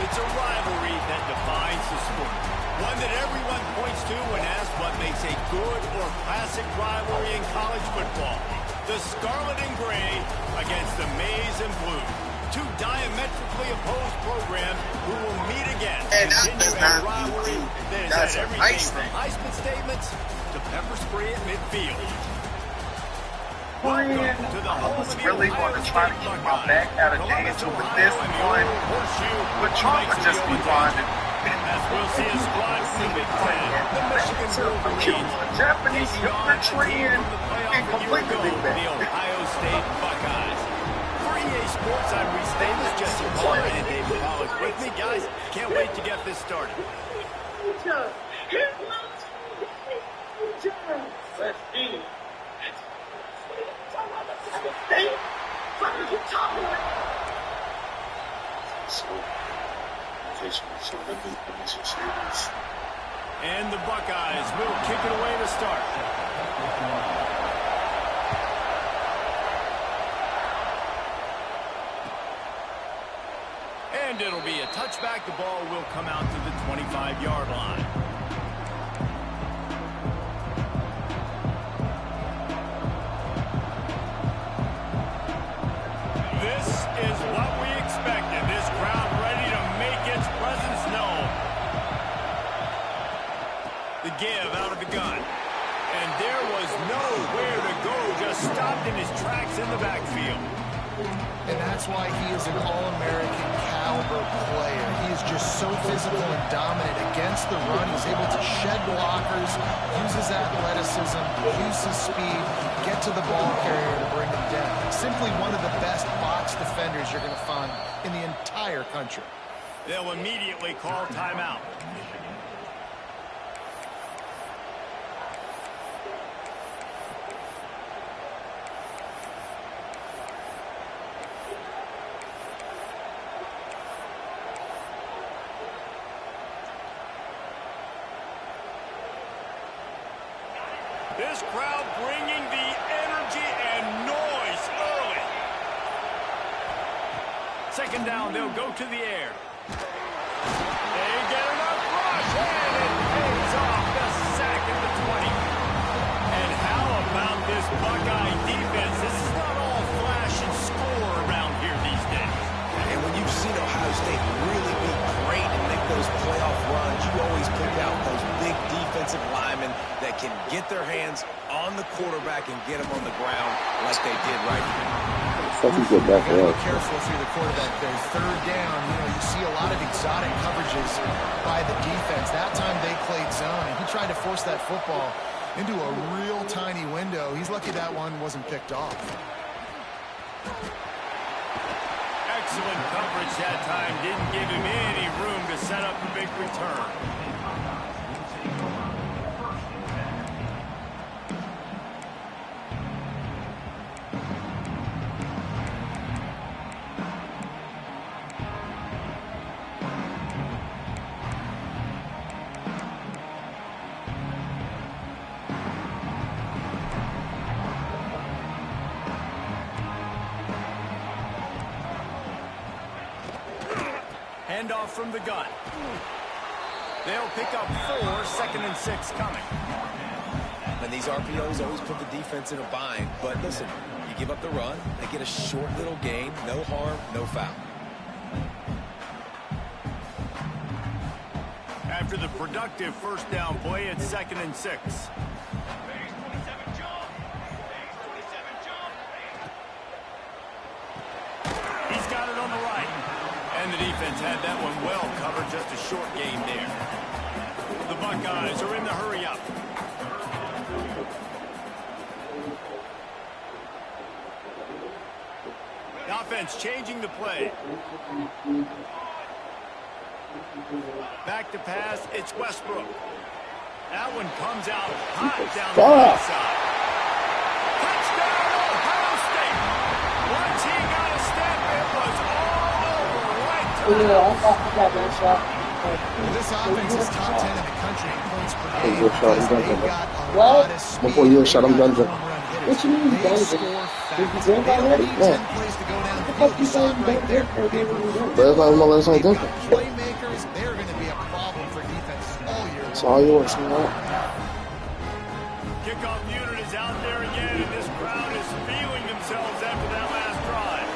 It's a rivalry that defines the sport. One that everyone points to when asked what makes a good or classic rivalry in college football. The Scarlet and Gray against the Maize and Blue. Two diametrically opposed programs who will meet again to continue a rivalry that has had everything from Heisman statements to pepper spray at midfield. I was really going to try to keep my back out of danger with this one, but Trump would just be blinded. As we'll see a squad from the Big Ten, the Michigan Wolverines, Japanese infantry and completely big the Ohio State Buckeyes. For EA Sports, I'm Reese Davis, Jesse Pollard, and David Pollack with me. Guys, can't wait to get this started. And the Buckeyes will kick it away to start. And it'll be a touchback. The ball will come out to the 25-yard line. This is what we expected. This crowd ready to make its presence known. The give out of the gun. And there was nowhere to go, just stopped in his tracks in the backfield. And that's why he is an All-American caliber player. He is just so physical and dominant against the run. He's able to shed blockers, use his athleticism, use his speed, get to the ball carrier to bring him down. Simply one of the best box defenders you're going to find in the entire country. They'll immediately call timeout. This crowd bringing the energy and noise early. Second down, they'll go to the air. They get enough rush, and it pays off the sack at the 20. And how about this Buckeye defense? This is not all flash and score around here these days. And when you've seen Ohio State really be great and make those playoff runs, you always pick out those big defensive linemen that can get their hands on the quarterback and get him on the ground like they did right here. You got to be careful if you're the quarterback there. Third down, you see a lot of exotic coverages by the defense. That time they played zone, and he tried to force that football into a real tiny window. He's lucky that one wasn't picked off. Excellent coverage that time. Didn't give him any room to set up a big return. Handoff from the gun. They'll pick up 4, second and 6 coming. And these RPOs always put the defense in a bind. But listen, you give up the run, they get a short little gain, no harm, no foul. After the productive first down play, it's second and 6. He's got it on the right. And the defense had that one well covered, just a short gain there. The Buckeyes are in the hurry up. The offense changing the play. Back to pass, it's Westbrook. That one comes out hot down the right side. Touchdown, Ohio State. Once he got a step, it was all over right to the This offense is top 10 in the country in points per game. They've got a lot of speed. is they score fast. They don't need 10 plays to go downfield. You saw it right there. They recruit they've got playmakers. They're going to be a problem for defenses all year long. That's all yours, man. Kickoff unit is out there again, and this crowd is feeling themselves after that last drive.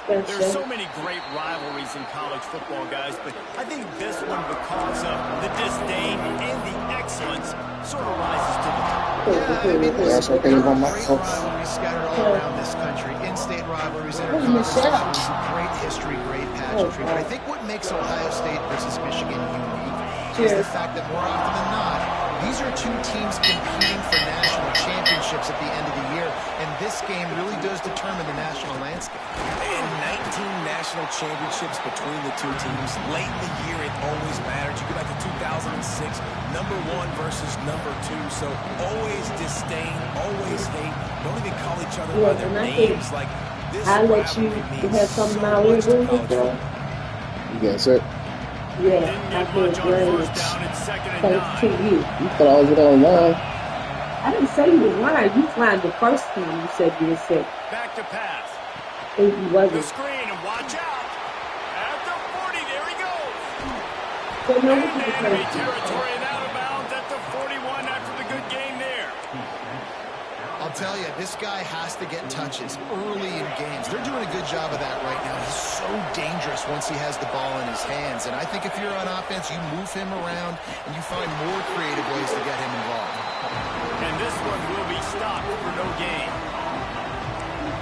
There's so many great rivalries in college football, guys, but I think this one, because of the disdain and the excellence, sort of rises to the top. Yeah, I mean, listen, there are great rivalries scattered all around this country. In-state rivalries, interconference rivalries, great history, great pageantry. But I think what makes Ohio State versus Michigan unique is the fact that more often than not, these are two teams competing for national championships at the end of the year, and this game really does determine the national landscape. And 19 national championships between the two teams. Late in the year, it always matters. You go back to 2006, number 1 versus number 2. So always disdain, always hate. Don't even call each other by their names. Like this. I'll let you have something out here with it. Yes, sir. Yeah, I feel great. Thanks to you. You thought I was online. I didn't say you was lying. You lied the first time you said you were sick. Back to pass. I think you The wasn't. screen, and watch out. At the 40, there he goes. So no, And this is the enemy first. territory and out of bounds at the 41 after the good game there. I'll tell you, this guy has to get touches early in games. They're doing a good job of that right now. He's so dangerous once he has the ball in his hands. And I think if you're on offense, you move him around and you find more creative ways to get him involved. And this one will be stopped for no gain.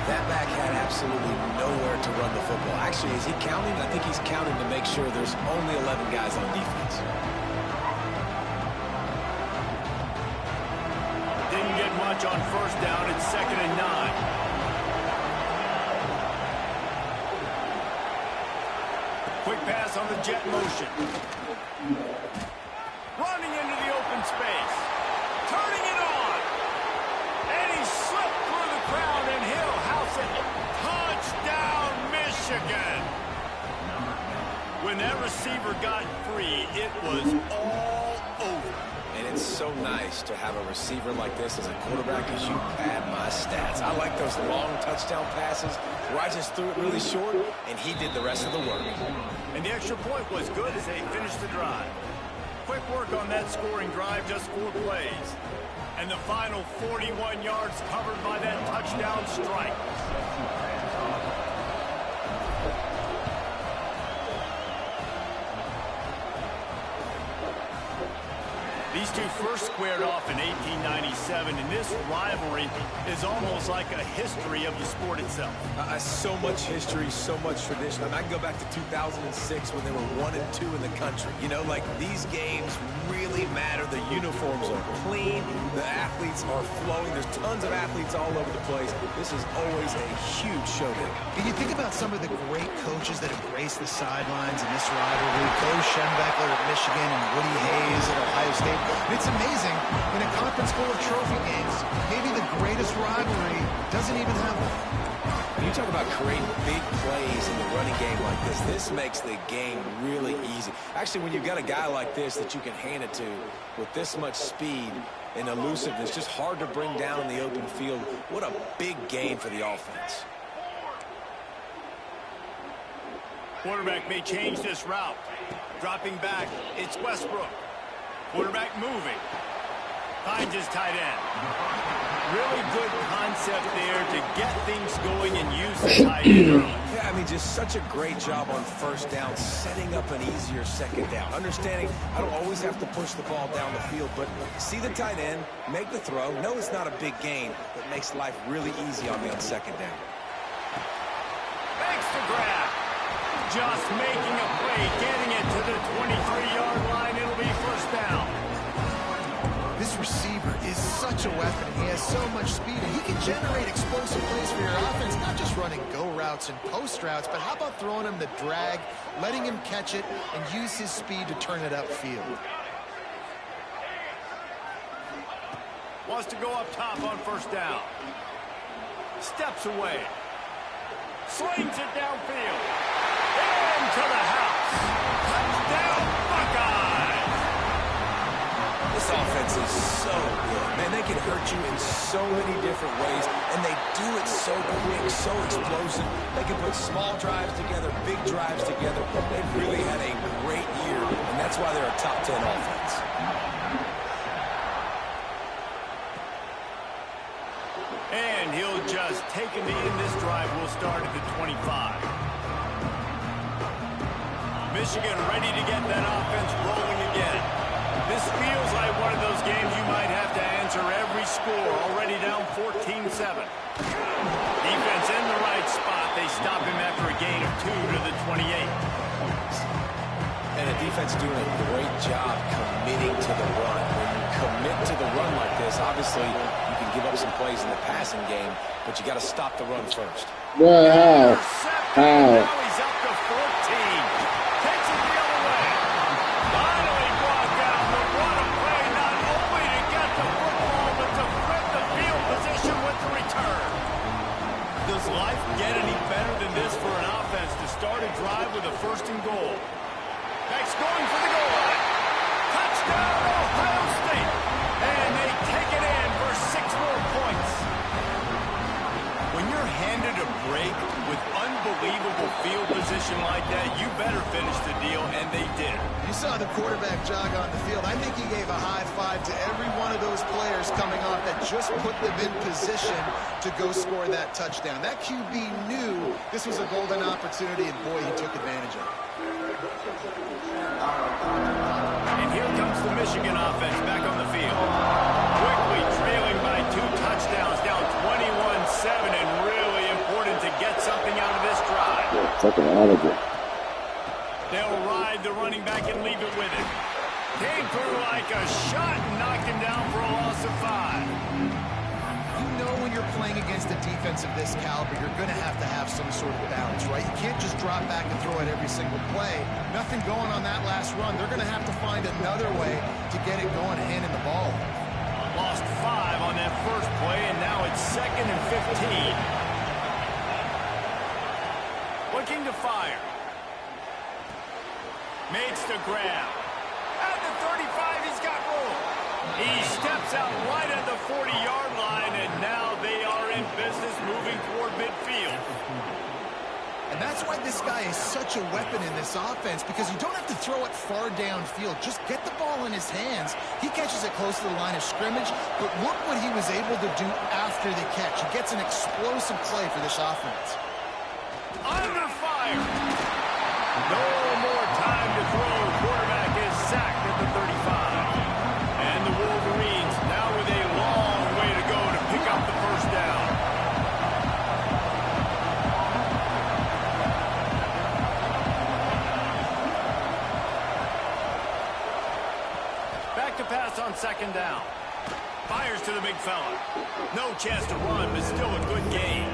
That back had absolutely nowhere to run the football. Actually, is he counting? I think he's counting to make sure there's only 11 guys on defense. Didn't get much on first down. It's 2nd and 9. Quick pass on the jet motion. Running into the open space. Turning it on. And he slipped through the crowd, and he'll house it. Touchdown, Michigan. When that receiver got free, it was all over. And it's so nice to have a receiver like this as a quarterback because you pad my stats. I like those long touchdown passes where I just threw it really short, and he did the rest of the work. And the extra point was good as they finished the drive. Quick work on that scoring drive, just 4 plays. And the final 41 yards covered by that touchdown strike. These two first squared off in 1897, and this rivalry is almost like a history of the sport itself. So much history, so much tradition. I can go back to 2006 when they were 1 and 2 in the country. You know, like these games really matter. The uniforms are clean. The athletes are flowing. There's tons of athletes all over the place. This is always a huge showdown. And you think about some of the great coaches that have graced the sidelines in this rivalry. Coach Schembechler at Michigan and Woody Hayes at Ohio State. It's amazing, in a conference full of trophy games, maybe the greatest rivalry doesn't even have one. When you talk about creating big plays in the running game like this makes the game really easy. Actually, when you've got a guy like this that you can hand it to with this much speed and elusiveness, just hard to bring down in the open field, what a big game for the offense. Quarterback may change this route. Dropping back, it's Westbrook. Quarterback moving. Finds his tight end. Really good concept there to get things going and use the tight end early. Yeah, I mean, just such a great job on first down, setting up an easier second down. Understanding I don't always have to push the ball down the field, but see the tight end, make the throw. No, it's not a big gain, but makes life really easy on me on second down. Makes the grab. Just making a play, getting it to the 23-yard line. It'll be first down. This receiver is such a weapon. He has so much speed, and he can generate explosive plays for your offense, not just running go routes and post routes, but how about throwing him the drag, letting him catch it, and use his speed to turn it upfield. Wants to go up top on first down. Steps away. Slings it downfield. Into the house. Touchdown, Buckeyes. This offense is so good. Man, they can hurt you in so many different ways, and they do it so quick, so explosive. They can put small drives together, big drives together. They've really had a great year, and that's why they're a top 10 offense. And he'll just take a knee, and this drive will start at the 25. Michigan ready to get that offense rolling again. This feels like one of those games you might have to answer every score. Already down 14-7. Defense in the right spot. They stop him after a gain of 2 to the 28. And the defense doing a great job committing to the run. When you commit to the run like this, obviously you can give up some plays in the passing game, but you got to stop the run first. Wow. Now he's up to 14. Takes it the other way. Finally brought down the run play, not only to get the football, but to flip the field position with the return. Does life get any better than this for an offense to start a drive with a first and goal? Next going for the goal line. Touchdown, Ohio State. And they take it in for 6 more points. When you're handed a break with unbelievable field position like that, you better finish the deal, and they did. You saw the quarterback jog on the field. I think he gave a high five to every one of those players coming off that just put them in position to go score that touchdown. That QB knew this was a golden opportunity, and boy, he took advantage of it. And here comes the Michigan offense back on the field. Quickly trailing by 2 touchdowns, down 21-7, and really important to get something out of this drive. Fucking out of it. They'll ride the running back and leave it with him. Came through like a shot and knocked him down for a loss of 5. You know when you're playing against a defense of this caliber, you're going to have some sort of balance, right? You can't just drop back and throw it every single play. Nothing going on that last run. They're going to have to find another way to get it going and handing the ball. Lost 5 on that first play, and now it's 2nd and 15. Looking to fire. Makes the grab. At the 35, he's got room. He steps out right at the 40-yard line, and now they are in business moving toward midfield. And that's why this guy is such a weapon in this offense, because you don't have to throw it far downfield. Just get the ball in his hands. He catches it close to the line of scrimmage, but look what he was able to do after the catch. He gets an explosive play for this offense. Under fire. No more time to throw. Quarterback is sacked at the 35. And the Wolverines now with a long way to go to pick up the first down. Back to pass on 2nd down. Fires to the big fella. No chance to run, but still a good game.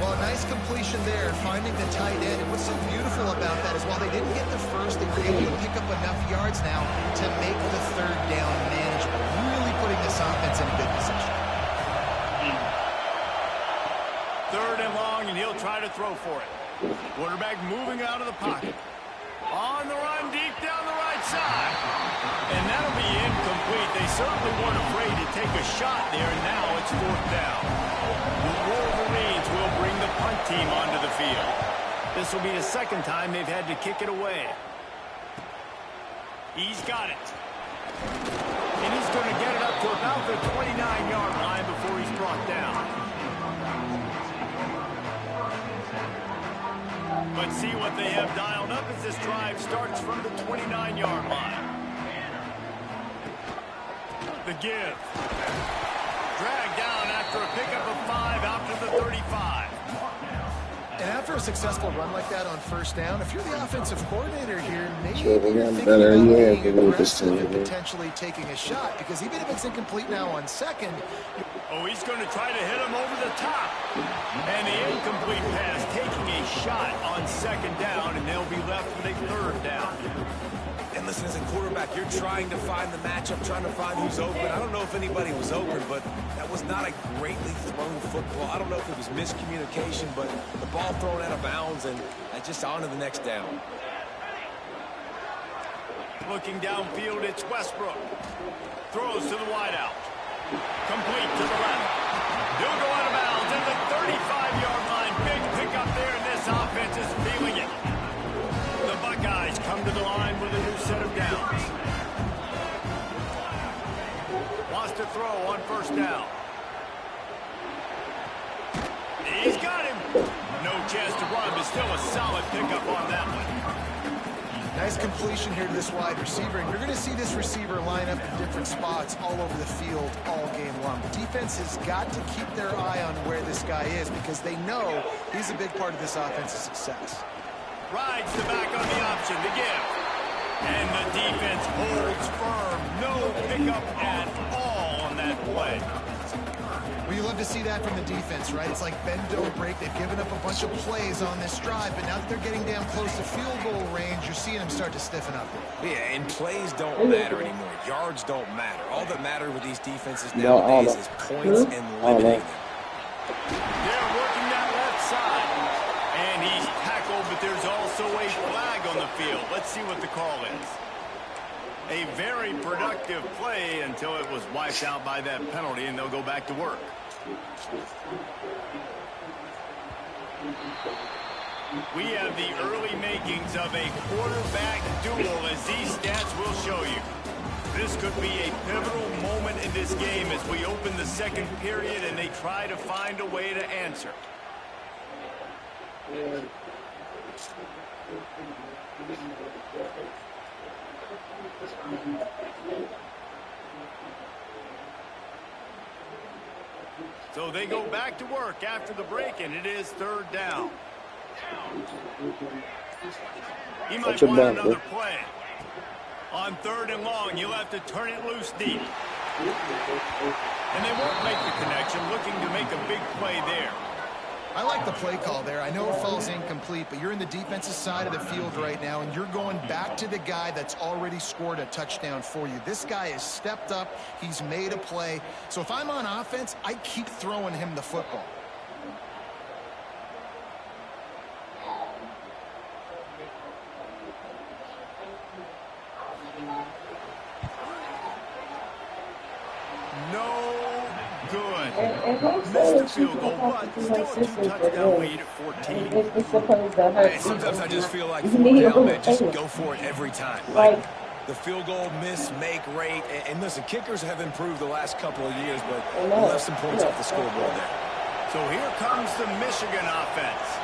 Well, nice completion there, finding the tight end. And what's so beautiful about that is while they didn't get the first, they were able to pick up enough yards now to make the 3rd down manageable. Really putting this offense in a good position. 3rd and long, and he'll try to throw for it. Quarterback moving out of the pocket. On the run, deep down the right side. And that'll be incomplete. They certainly weren't afraid to take a shot there, and now it's 4th down. The Wolverines will bring the punt team onto the field. This will be the 2nd time they've had to kick it away. He's got it. And he's going to get it up to about the 29-yard line before he's brought down. But see what they have dialed up as this drive starts from the 29-yard line. The give. Dragged down after a pickup of 5 out to the 35. And after a successful run like that on 1st down, if you're the offensive coordinator here, maybe Sure, we're you're getting thinking better. about Yeah, being we're with this aggressive team. and potentially taking a shot, because even if it's incomplete now on 2nd, Oh, he's going to try to hit him over the top. And the incomplete pass taking a shot on 2nd down, and they'll be left with a 3rd down. And And listen, as a quarterback, you're trying to find the matchup, trying to find who's open. I don't know if anybody was open, but that was not a greatly thrown football. I don't know if it was miscommunication, but the ball thrown out of bounds, and just on to the next down. Looking downfield, it's Westbrook. Throws to the wideout. Complete to the left. He'll go out of bounds at the 35-yard line. Big pickup there, and this offense is feeling it. The Buckeyes come to the line with a new set of downs. Wants to throw on first down. He's got him. No chance to run, but still a solid pickup on that one. Nice completion here to this wide receiver, and you're going to see this receiver line up in different spots all over the field all game long. The defense has got to keep their eye on where this guy is because they know he's a big part of this offense's success. Rides the back on the option to give. And the defense holds firm. No pickup at all on that play. Well, you love to see that from the defense, right? It's like bend, don't break. They've given up a bunch of plays on this drive, but now that they're getting down close to field goal range, you're seeing them start to stiffen up. Yeah, and plays don't matter anymore. Yards don't matter. All that matters with these defenses nowadays is points and limiting them. They're working that left side. And he's tackled, but there's also a flag on the field. Let's see what the call is. A very productive play until it was wiped out by that penalty, and they'll go back to work. We have the early makings of a quarterback duel, as these stats will show you. This could be a pivotal moment in this game as we open the second period and they try to find a way to answer. So they go back to work after the break, and it is third down. He might want another play. On third and long, you'll have to turn it loose deep. And they won't make the connection, looking to make a big play there. I like the play call there. I know it falls incomplete, but you're in the defensive side of the field right now, and you're going back to the guy that's already scored a touchdown for you. This guy has stepped up. He's made a play. So if I'm on offense, I keep throwing him the football. Missed the field goal, but still a two-touchdown lead at 14. It's supposed to hurt. Sometimes I just feel like fourth down, man, just go for it every time. Like the field goal miss, make rate. And listen, kickers have improved the last couple of years, but we left some points off the scoreboard there. So here comes the Michigan offense.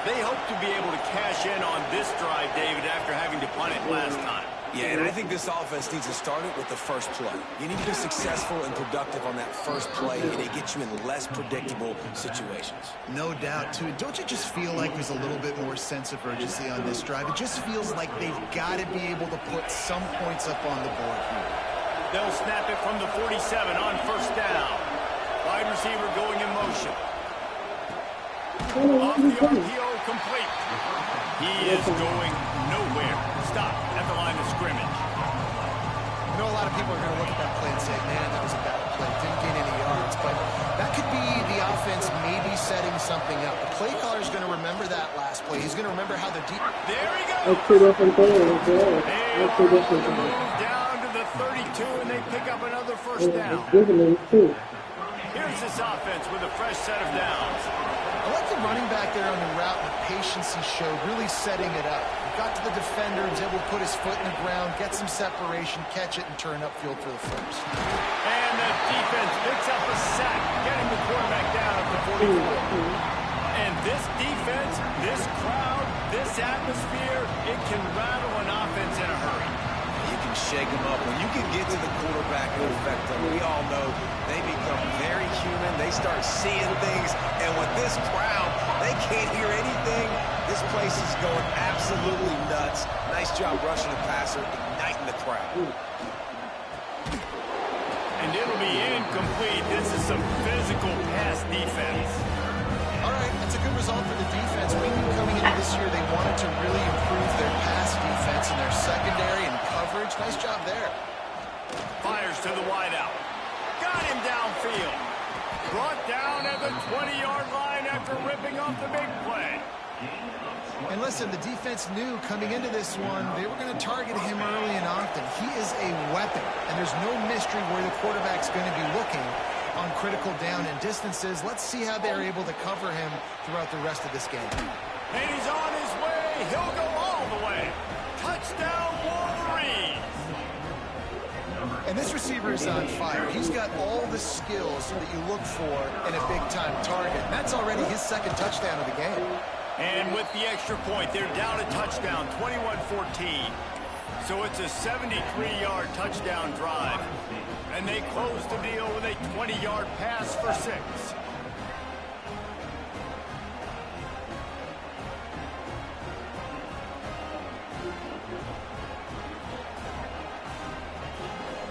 They hope to be able to cash in on this drive, David, after having to punt it last time. Yeah, and I think this offense needs to start it with the first play. You need to be successful and productive on that first play, and it gets you in less predictable situations. No doubt, too. Don't you just feel like there's a little bit more sense of urgency on this drive? It just feels like they've got to be able to put some points up on the board here. They'll snap it from the 47 on first down. Wide receiver going in motion. Off the RPO, complete. He is going nowhere. Stop at the line of scrimmage. I know a lot of people are going to look at that play and say, man, that was a bad play. Didn't gain any yards. But that could be the offense maybe setting something up. The play caller is going to remember that last play. He's going to remember how the deep... There he goes. It's two different things. It's two different things. Down to the 32, and they pick up another first down. Here's this offense with a fresh set of downs. I like the running back there on the route and the patience he showed, really setting it up. He got to the defender, was able to put his foot in the ground, get some separation, catch it, and turn upfield for the first. And the defense picks up a sack, getting the quarterback down at the 44. And this defense, this crowd, this atmosphere, it can rattle an offense in a hurry. You can shake them up. When you can get to the quarterback and affect them, we all know they become very human. They start seeing things. And with this crowd, they can't hear anything. This place is going absolutely nuts. Nice job rushing the passer, igniting the crowd. And it'll be incomplete. This is some physical pass defense. All right, that's a good result for the defense. We knew coming into this year they wanted to really improve their pass defense and their secondary and coverage. field. Brought down at the 20-yard line after ripping off the big play. And listen, the defense knew coming into this one, they were going to target him early and often. He is a weapon, and there's no mystery where the quarterback's going to be looking on critical down and distances. Let's see how they're able to cover him throughout the rest of this game. And he's on his way. He'll go all the way. Touchdown, Wolverines. And this receiver is on fire. He's got all the skills that you look for in a big-time target. And that's already his second touchdown of the game. And with the extra point, they're down a touchdown, 21-14. So it's a 73-yard touchdown drive. And they close the deal with a 20-yard pass for 6.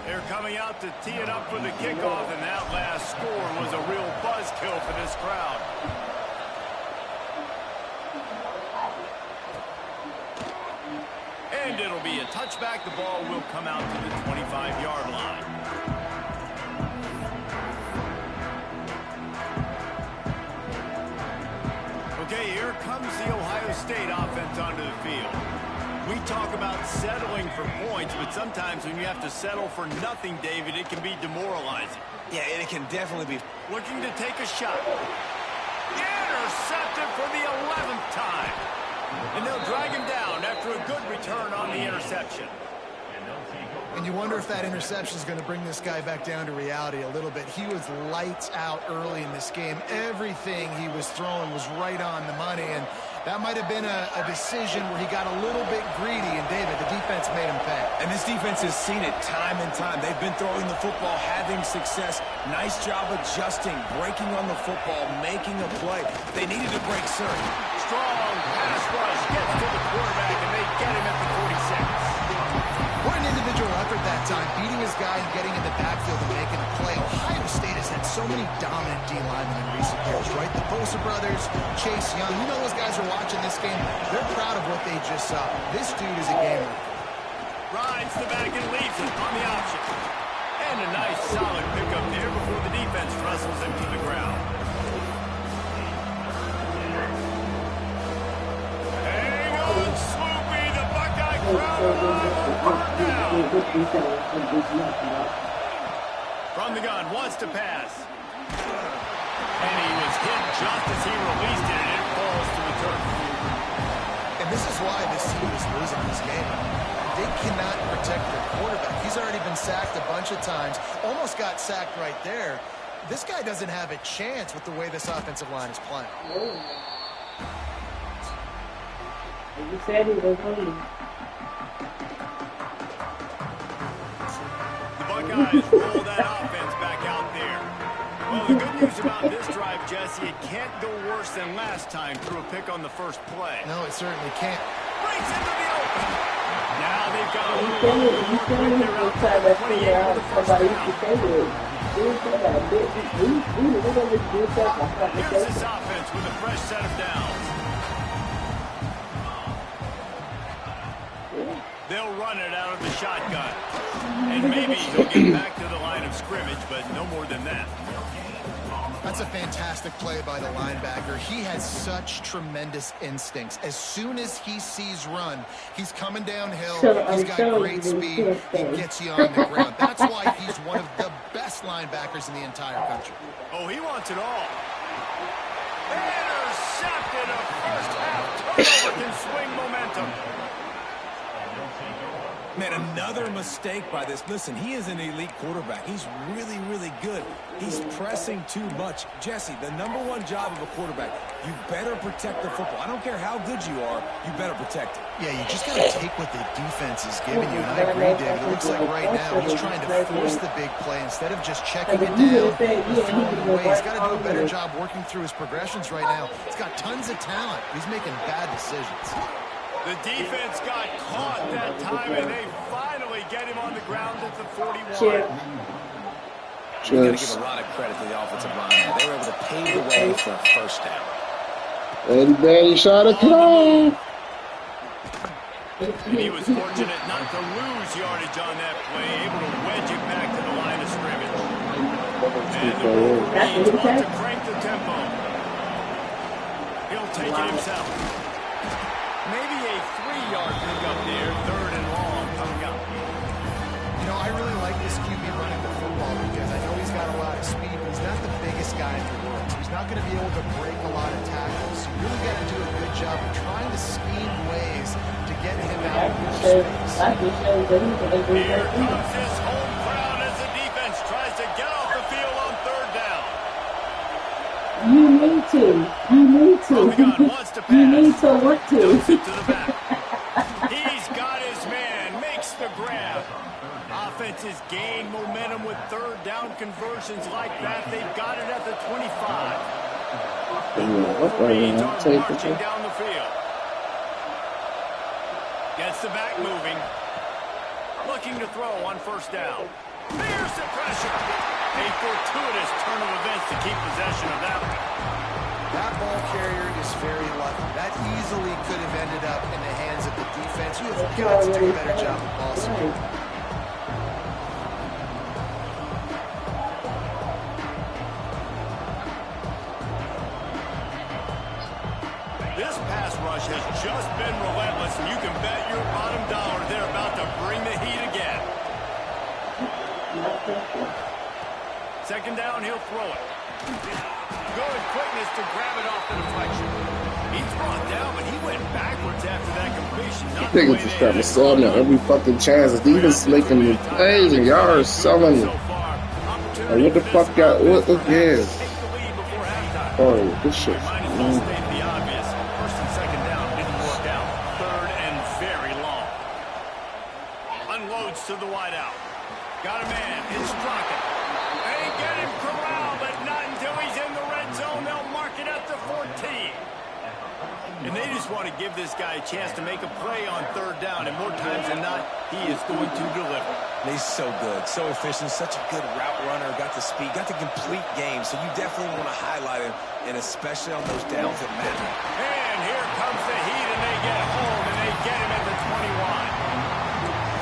They're coming out to tee it up for the kickoff, and that last score was a real buzzkill for this crowd. And it'll be a touchback. The ball will come out to the 25-yard line. Okay, here comes the Ohio State offense onto the field. We talk about settling for points, but sometimes when you have to settle for nothing, David, it can be demoralizing. Yeah, and it can definitely be. Looking to take a shot. Intercepted for the 11th time. And they'll drag him down after a good return on the interception. And you wonder if that interception is going to bring this guy back down to reality a little bit. He was lights out early in this game. Everything he was throwing was right on the money, and that might have been a decision where he got a little bit greedy, and David, the defense made him pay. And this defense has seen it time and time. They've been throwing the football, having success. Nice job adjusting, breaking on the football, making a play. They needed to break certain. Strong pass rush gets to the quarterback, and they get him at the 46. What an individual effort that time, beating his guy and getting in the backfield and making a play. Ohio State has had so many dominant D-linemen in recent years, right? The Bosa brothers, Chase Young. You know those guys are watching this game. They're proud of what they just saw. This dude is a gamer. Rides the back and leaves it on the option. And a nice solid pickup there before the defense wrestles him to the ground. Hang on, Swoopy, the Buckeye crowd. From the gun, wants to pass. And he was hit just as he released it, and it falls to the turf. And this is why this team is losing this game. They cannot protect their quarterback. He's already been sacked a bunch of times. Almost got sacked right there. This guy doesn't have a chance with the way this offensive line is playing. You said he was hungry. Buckeyes roll that offense back out there. Well, the good news about this drive, Jesse, it can't go worse than last time through a pick on the first play. No, it certainly can't. Breaks into the open. Now they've got a little longer to work with. They're out to the 28 for the first down. Here's this offense with a fresh set of downs. They'll run it out of the shotgun. And maybe he'll get back to the line of scrimmage, but no more than that. That's a fantastic play by the linebacker. He has such tremendous instincts. As soon as he sees run, he's coming downhill. He's got great speed. He gets you on the ground. That's why he's one of the best linebackers in the entire country. Oh, he wants it all. Intercepted. A first half turnover can swing momentum. Man, another mistake by this. Listen, he is an elite quarterback. He's really, really good. He's pressing too much. Jesse, the #1 job of a quarterback, you better protect the football. I don't care how good you are, you better protect it. Yeah, you just got to take what the defense is giving you. And I agree, David. It looks like right now he's trying to force the big play instead of just checking it down, throwing it away. He's got to do a better job working through his progressions right now. He's got tons of talent. He's making bad decisions. The defense got caught that time, and they finally get him on the ground at the 41. You got to give a lot of credit to the offensive line. They were able to pave the way for a first down. Everybody shot a clock. And he was fortunate not to lose yardage on that play, able to wedge it back to the line of scrimmage. And the Wolverines want to crank the tempo. He'll take it himself. Maybe a 3-yard pickup there, 3rd and long coming up. You know, I really like this QB running the football because I know he's got a lot of speed, but he's not the biggest guy in the world. So he's not going to be able to break a lot of tackles. So you really got to do a good job of trying to scheme ways to get him out of your space. Here comes his home crowd as the defense tries to get off the field on 3rd down. You need to. You need to. Wants to pass. You need to want to. Dumps it to the back. He's got his man. Makes the grab. Offenses gain momentum with 3rd down conversions like that. They've got it at the 25. Wolverines are marching down the field. Gets the back moving. Looking to throw on 1st down. Fierce the pressure. A fortuitous turn of events to keep possession of that one. That ball carrier is very lucky. That easily could have ended up in the hands of the defense. You have got to do a better job of ball security. This pass rush has just been relentless, and you can bet your bottom dollar they're about to bring the heat again. 2nd down, he'll throw it. Good quickness to grab it off the deflection. He's brought down, but he went backwards after that completion. Niggas just trying to sell me every fucking chance. Even making me plays and y'all are selling me. Like, what the fuck got what again? Oh, this shit. The obvious. 1st and 2nd down didn't work out. 3rd and very long. Unloads to the wideout. Got a man. It's Crockett. They get him corralled, but not until he's in the red zone. They'll mark it at the 14. And they just want to give this guy a chance to make a play on 3rd down, and more times than not, he is going to deliver. He's so good, so efficient, such a good route runner, got the speed, got the complete game, so you definitely want to highlight him, and especially on those downs that matter. And here comes the heat, and they get home, and they get him at the 21.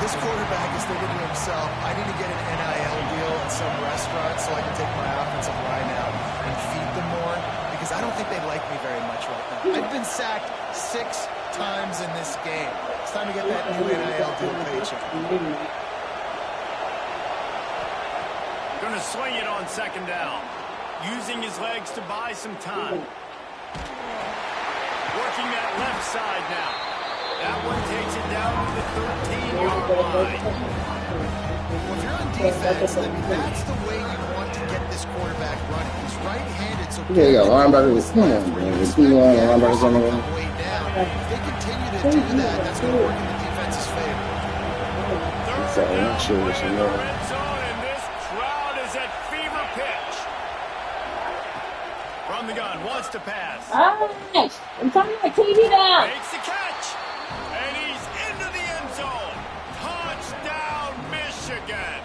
This quarterback is thinking to himself, I need to get an NIL deal in some restaurant so I can take my offensive line out and feed them more, because I don't think they like me very much right now. I've been sacked 6 times in this game. It's time to get that new NIL deal paycheck. Going to swing it on 2nd down. Using his legs to buy some time. Working that left side now. That one takes it down to the 13-yard line. Well, if you're on defense, I mean, that's the way you want to get this quarterback running. He's right-handed, so Yeah, you got linebackers. Come on, man. There's 2 linebackers on the way. way down. If they continue to do that, that's going to work in the defense's favor. Third down, in the red zone, and this crowd is at fever pitch. From the gun, wants to pass. I'm turning my TV down. Makes the catch. And he's into the end zone. Touchdown, Michigan.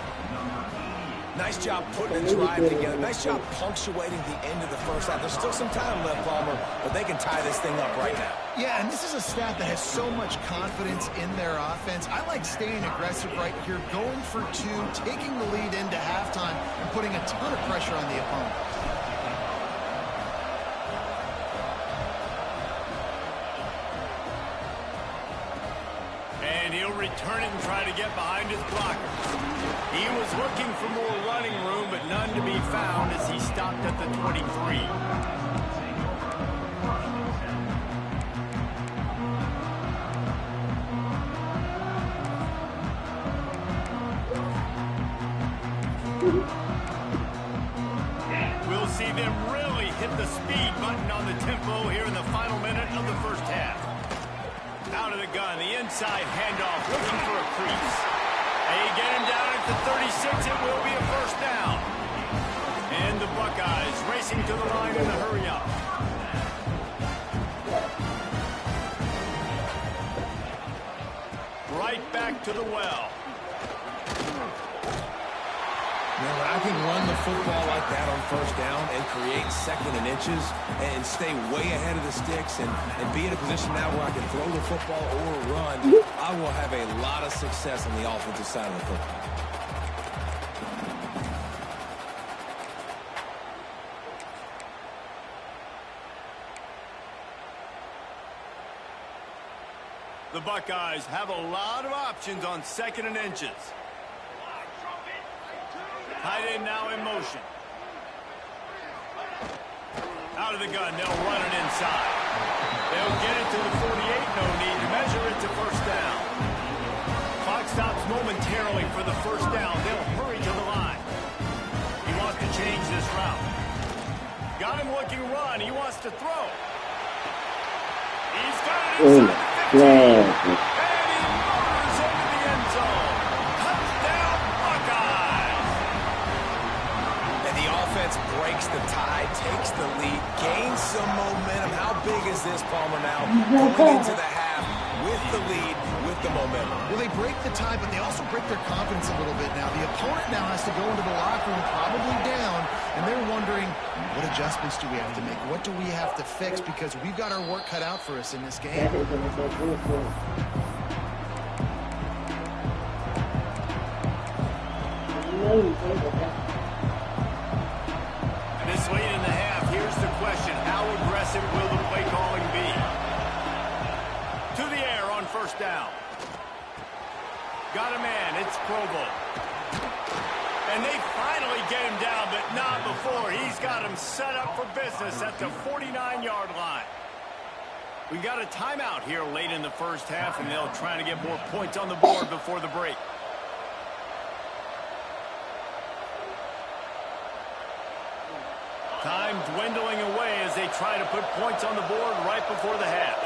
Nice job putting the drive together. Nice job punctuating the end of the first half. There's still some time left, Palmer, but they can tie this thing up right now. Yeah, and this is a staff that has so much confidence in their offense. I like staying aggressive right here, going for 2, taking the lead into halftime, and putting a ton of pressure on the opponent. And he'll return it and try to get behind his blockers. He was looking for more running room, but none to be found as he stopped at the 23. We'll see them really hit the speed button on the tempo here in the final minute of the first half. Out of the gun, the inside handoff, looking for a crease. They get him down at the 36. It will be a 1st down. And the Buckeyes racing to the line in a hurry up. Right back to the well. Now, when I can run the football like that on 1st down and create 2nd and inches and stay way ahead of the sticks and be in a position now where I can throw the football or run, I will have a lot of success on the offensive side of the football. The Buckeyes have a lot of options on 2nd and inches. Tight end now in motion. Out of the gun, they'll run it inside. They'll get it to the 48, no need to measure it to first down. Clock stops momentarily for the first down. They'll hurry to the line. He wants to change this route. Got him looking run. He wants to throw. He's got it inside the 15. And he motors into the end zone. Touchdown, Buckeyes. And the offense breaks the tie, takes the lead, gains some momentum. How big is this, Palmer, now? Going into the half with the lead, with the momentum. Well, they break the tie, but they also break their confidence a little bit now. The opponent now has to go into the locker room probably down, and they're wondering, what adjustments do we have to make? What do we have to fix? Because we've got our work cut out for us in this game. This late in the half, here's the question. How aggressive will the play calling be? To the air on first down. Got a man. It's Provo. And they finally get him down, but not before. He's got him set up for business at the 49-yard line. We got a timeout here late in the first half, and they'll try to get more points on the board before the break. Time dwindling away as they try to put points on the board right before the half.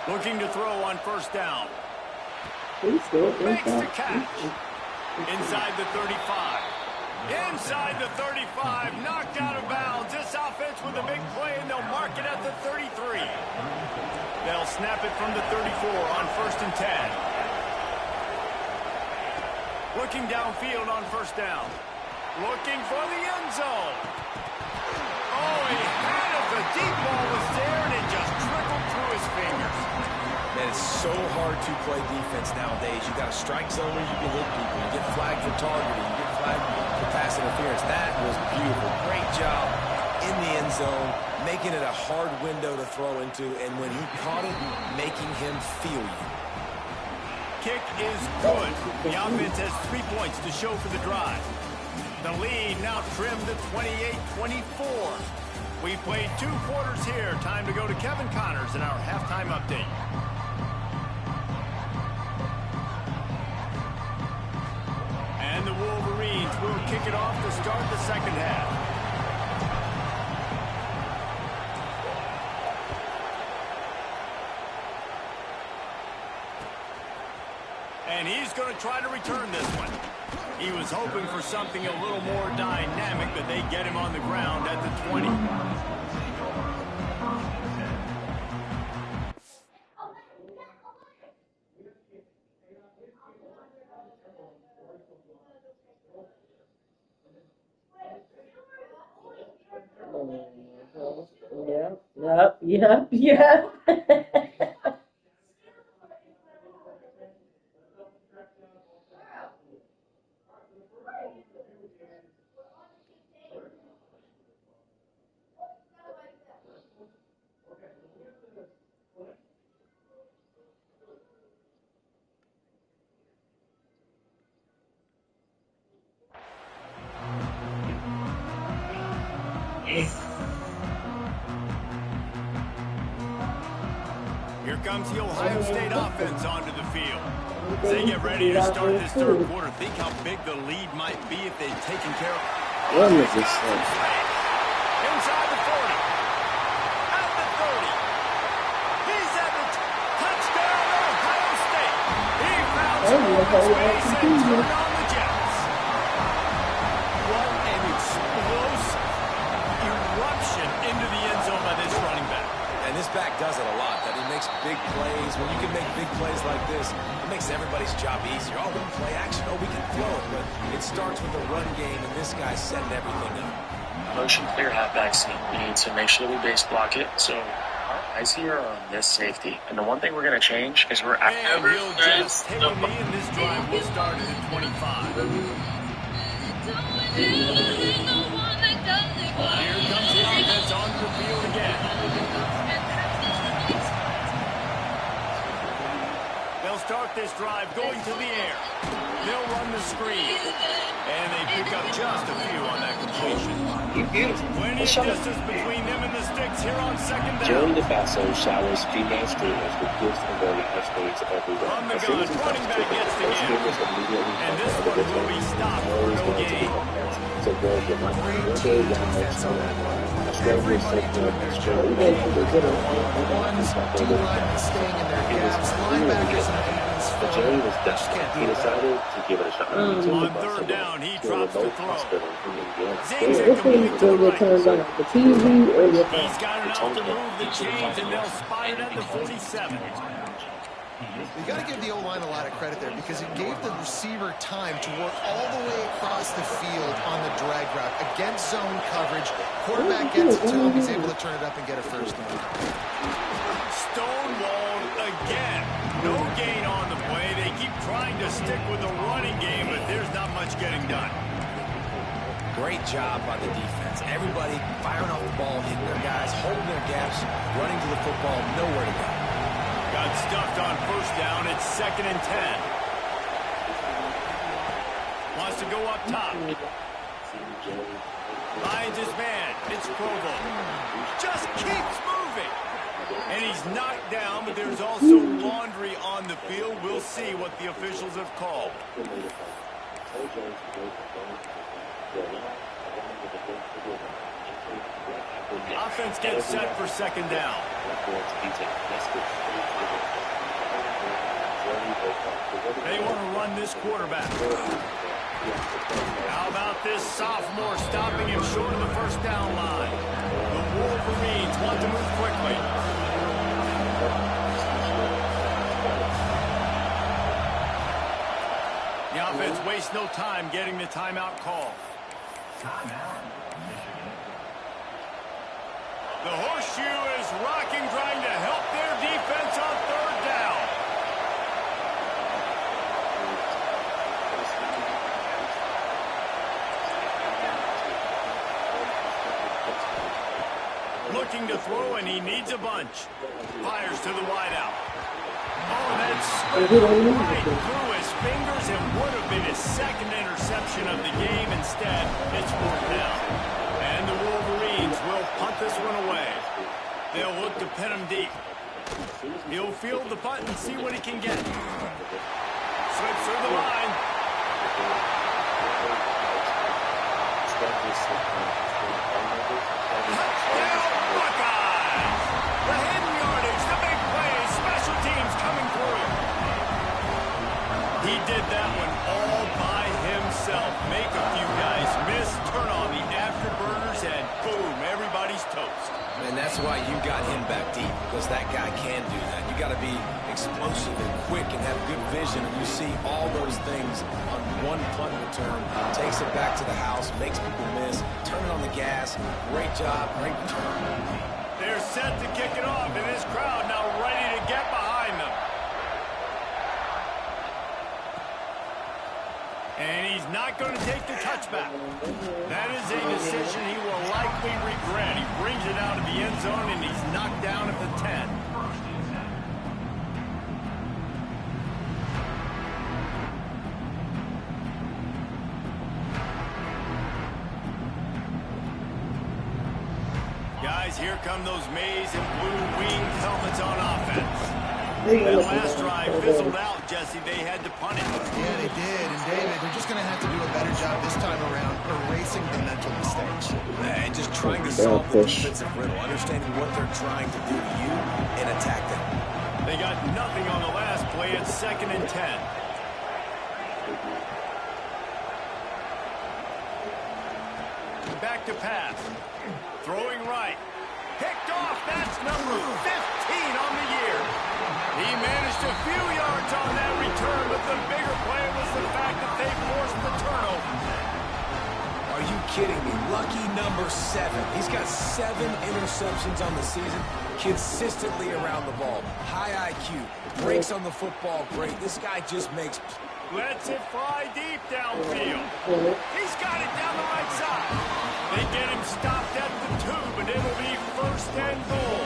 Looking to throw on first down. Makes the catch. Inside the 35. Inside the 35. Knocked out of bounds. This offense with a big play, and they'll mark it at the 33. They'll snap it from the 34 on 1st and 10. Looking downfield on first down. Looking for the end zone. Oh, he had it. The deep ball was there, and it just trickled through his fingers. And it's so hard to play defense nowadays. You got a strike zone where you can hit people. You get flagged for targeting. You get flagged for pass interference. That was beautiful. Great job in the end zone, making it a hard window to throw into. And when he caught it, making him feel you. Kick is good. The offense has 3 points to show for the drive. The lead now trimmed to 28-24. We played 2 quarters here. Time to go to Kevin Connors in our halftime update. And the Wolverines will kick it off to start the second half. And he's going to try to return this one. He was hoping for something a little more dynamic, but they get him on the ground at the 20. Yep. Here comes the Ohio State offense onto the field. As they get ready to start this third quarter, think how big the lead might be if they'd taken care of it. What is this thing? Inside the 40. At the 30. He's at the touchdown, Ohio State. He found some space and turned on the Jets. What an explosive eruption into the end zone by this running back. And this back does it a lot. That he makes big plays. When you can make big plays like this, it makes everybody's job easier. Oh, we can play action. Oh, we can throw it. But it starts with the run game, and this guy's setting everything up. Motion clear halfback seam. We need to make sure that we base block it. So our eyes here are on this safety. And the one thing we're going to change is we're And he'll just take a knee, and this drive will start at 25. Here comes the offense on the field again. start this drive going to the air. They'll run the screen. And they pick up just a few on that completion. Plenty of distance between them and the sticks here on second down. Jerry DeFaso showers female streamers with gifts and very nice things everywhere. From the gun, running back gets the game. And this one will be stopped for no gain. Jerry was desperate. He decided to give it a shot. On third down, he drops the throw. Which one will turn on? The TV or your phone? He's got enough to move the chains, and they'll spot it at the 47. You got to give the O-line a lot of credit there because it gave the receiver time to work all the way across the field on the drag route against zone coverage. Quarterback gets it to him. He's able to turn it up and get a first down. Stonewalled again. No gain on the play. They keep trying to stick with the running game, but there's not much getting done. Great job by the defense. Everybody firing off the ball, hitting their guys, holding their gaps, running to the football, nowhere to go. Got stuffed on first down. It's 2nd and 10. Wants to go up top. Finds his man. It's Provo. Just keeps moving. And he's knocked down, but there's also laundry on the field. We'll see what the officials have called. Offense gets set for 2nd down. They want to run this quarterback. How about this sophomore stopping him short of the first down line? The Wolverines want to move quickly. The offense wastes no time getting the timeout call. The horseshoe is rocking, trying to help their defense on third down. Looking to throw, and he needs a bunch. Fires to the wideout. Oh, that's right through his fingers. It would have been his 2nd interception of the game. Instead, it's 4th down. And the Wolverines will punt this one away. They'll look to pin him deep. He'll field the punt and see what he can get. Slips through the line. Touchdown, Buckeyes! The hidden yardage, the big plays, special teams coming through. He did that one all by himself. Make a few guys miss, turn on the afterburners, and boom, everybody's toast. And that's why you got him back deep, because that guy can do that. You got to be explosive and quick and have good vision. And you see all those things on one punt return. Takes it back to the house, makes people miss, turn it on the gas. Great job, great return. They're set to kick it off, and this crowd now ready to get behind them. And he's not going to take the touchback. That is a decision he will likely regret. He brings it out of the end zone, and he's knocked down at the 10. Guys, here come those maize and blue winged helmets on offense. That last drive fizzled out, Jesse. They had to punt it. Yeah, they did. And David, they're just going to have to do a better job this time around erasing the mental mistakes. And just trying to solve the defensive riddle, understanding what they're trying to do to you and attack them. They got nothing on the last play. It's 2nd and 10. Back to pass. Throwing right. Picked off. That's number 15 on the year. He managed a few yards on that return, but the bigger play was the fact that they forced the turnover. Are you kidding me? Lucky number 7. He's got 7 interceptions on the season, consistently around the ball. High IQ, breaks on the football great. This guy just makes... Lets it fly deep downfield. He's got it down the right side. They get him stopped at the 2, but it'll be 1st and goal.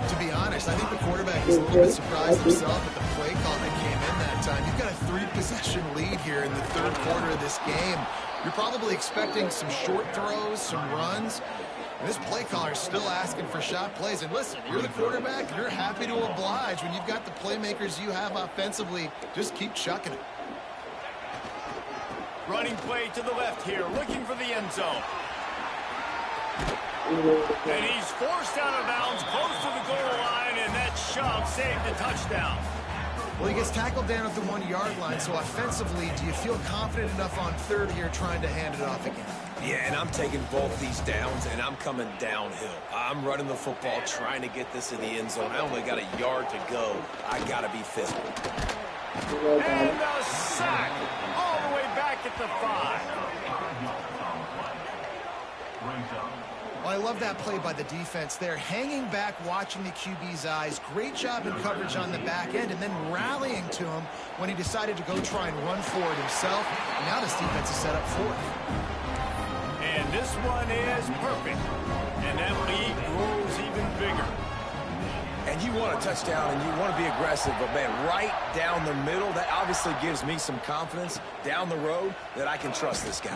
To be honest, I think the quarterback is a little bit surprised himself at the play call that came in that time. You've got a 3-possession lead here in the third quarter of this game. You're probably expecting some short throws, some runs. And this play caller is still asking for shot plays. And listen, you're the quarterback. You're happy to oblige. When you've got the playmakers you have offensively, just keep chucking it. Running play to the left here, looking for the end zone. And he's forced out of bounds, close to the goal line, and that shove saved the touchdown. Well, he gets tackled down at the 1-yard line, so offensively, do you feel confident enough on third here trying to hand it off again? Yeah, and I'm taking both these downs, and I'm coming downhill. I'm running the football, trying to get this in the end zone. I only got a yard to go. I got to be physical. And the sack all the way back at the 5. Well, I love that play by the defense there. Hanging back, watching the QB's eyes. Great job in coverage on the back end, and then rallying to him when he decided to go try and run for it himself. And now this defense is set up fourth. And this one is perfect. And that lead grows even bigger. And you want a touchdown, and you want to be aggressive, but, man, right down the middle, that obviously gives me some confidence down the road that I can trust this guy.